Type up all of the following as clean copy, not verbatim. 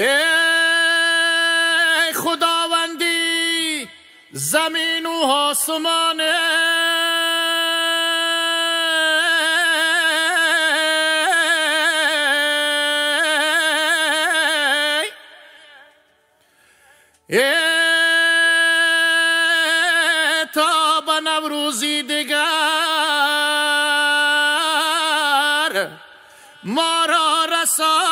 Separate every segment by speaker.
Speaker 1: ای خداوندی زمین و آسمانه تا به نوروزی دیگر ما را رسان.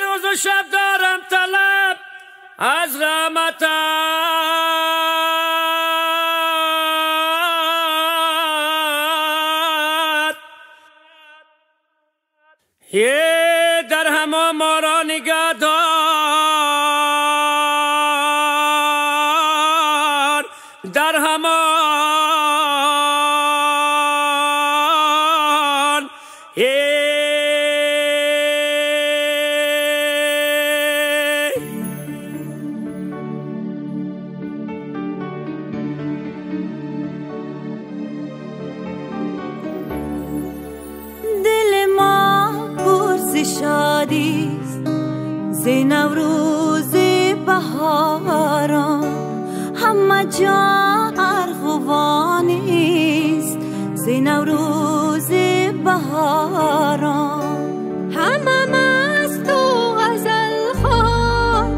Speaker 1: روز و شب دارم طلب از رحمتت، در همه ما را نگاه دار، در همان
Speaker 2: دل ما پرس شادیست ز نوروز بهاران، همه جا ارغوانیست ز نوروز بهاران، همه مست و غزل خوان،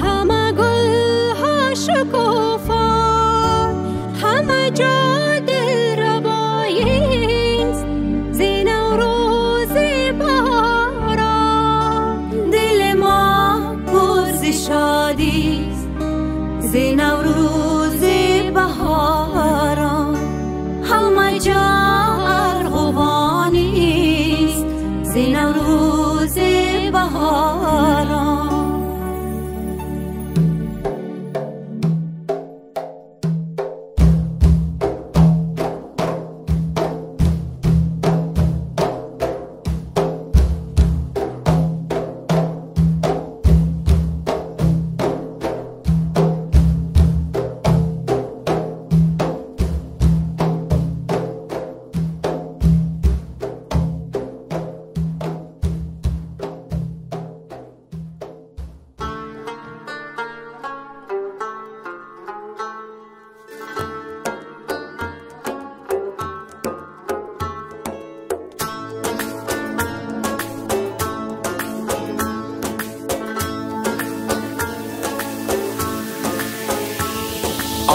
Speaker 2: همه گلها شکوفان، همه جا دل رباییست ز نوروز بهاران. دل ما پرس شادیست ز نوروز بهاران، همه جا ارغوانیست ز نوروز بهاران.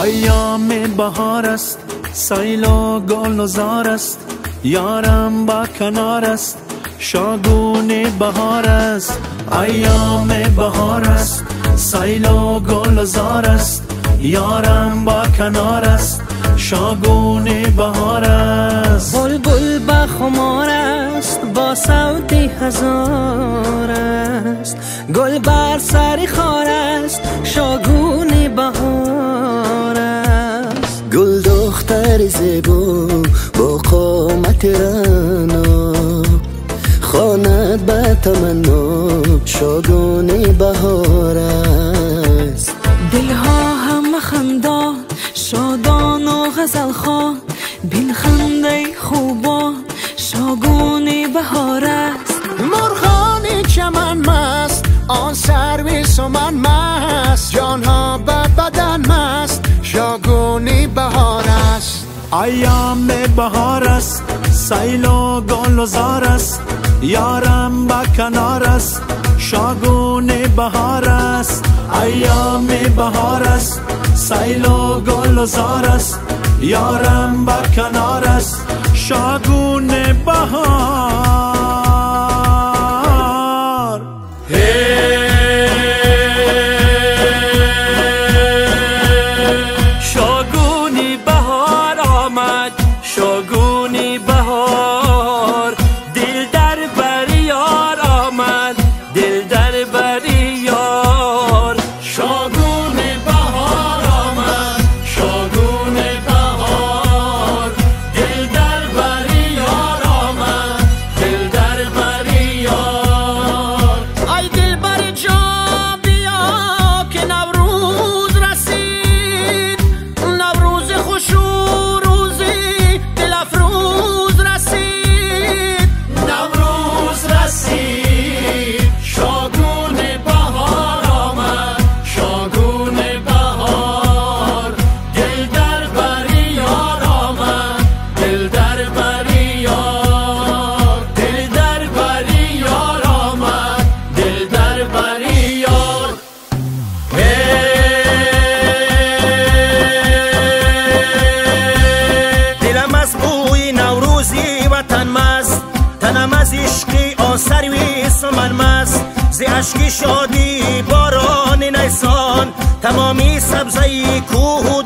Speaker 3: ایام بهار است، سیل و گل و زار است، یارم با کنار است، شاگون بهار است. ایام بهار است، سیل و گل و زار است، یارم با کنار است، شاگون بهار است.
Speaker 4: بلبل با خمار است، با صوت هزار است، گل بر سر خار است، شاگون بهار است.
Speaker 5: گل دختر زیبا با قامت رعنا، خواند به تمنا، شاگون بهار است.
Speaker 4: دلها همه خندان، شادان و غزل خوان، بین خنده خوبان، شاگون بهار است.
Speaker 1: مرغان چمن مست، آن سروی سمن مست، جانها به بدن مست، شاگونی بهار است.
Speaker 3: ایام بهار است، سیل و گل و زار است، یارم با کنار است، شاگون بهار است. ایام بهار است، سیل و گل و زار است، یارم با کنار است، شاگون بهار.
Speaker 4: شاگونی بهار آمد، شاگونی بهار، دل در بر یار آمد، دل در بر یار.
Speaker 1: شاگون بهار آمد، شاگون بهار، دل در بر یار آمد، دل در بر یار. ای دل بر جا بیا که نوروز رسید، نوروز خوش و روزی دل
Speaker 6: شادی نوروزی وطن مست، تنم از عشقی آسروی سمن مست. ز اشکی شادی باران نیسان، تمامی سبزه کوه